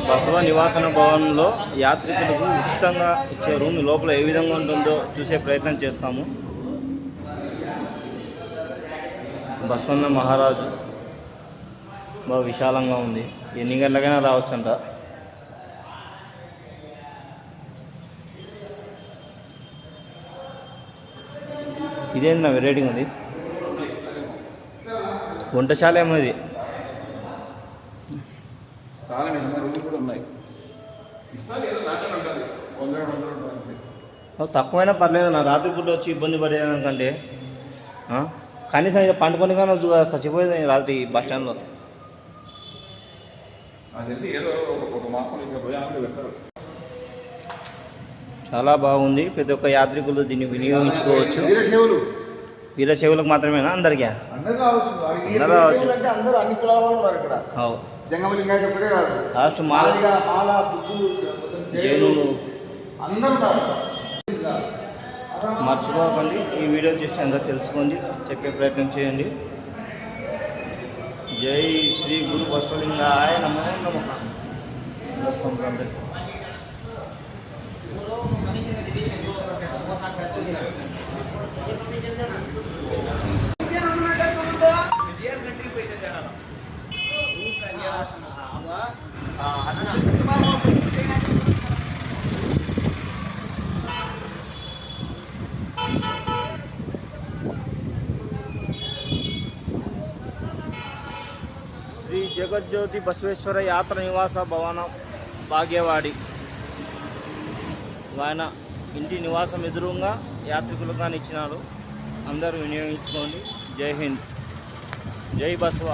బసవ నివాసన భవనంలో యాత్రికులకు ఉచితంగా ఇచ్చే రూమ్ లోపల ఏ విధంగా ఉంటుందో చూసే ప్రయత్నం చేస్తాము. బసవన్న మహారాజు బాగా విశాలంగా ఉంది. ఎన్ని గంటలకైనా రావచ్చంట. ఇదేంటి నా వెరైటీగా ఉంది. వంటశాల ఏమో ఇది. తక్కువైనా పర్లేదు. నా రాత్రిపూట వచ్చి ఇబ్బంది పడేదానికంటే కనీసం ఇక పండుకొని కానీ చచ్చిపోయేది రాత్రి బస్ స్టాండ్లో. చాలా బాగుంది. ప్రతి ఒక్క యాత్రికులు దీన్ని వినియోగించుకోవచ్చు. వీరశైవులకు మాత్రమేనా? అందరికీ లాస్ట్ జైనులు మర్చిపోకండి. ఈ వీడియో చూసి అందరూ తెలుసుకోండి, చెప్పే ప్రయత్నం చేయండి. జై శ్రీ గురు బసవలింగాయ నమో నమః. శ్రీ జగజ్యోతి బసవేశ్వర యాత్ర నివాస భవన భాగ్యవాడి ఆయన ఇంటి నివాసం ఎదురుగా యాత్రికులుగా ఇచ్చినాడు. అందరూ వినియోగించుకోండి. జై హింద్, జై బసవ.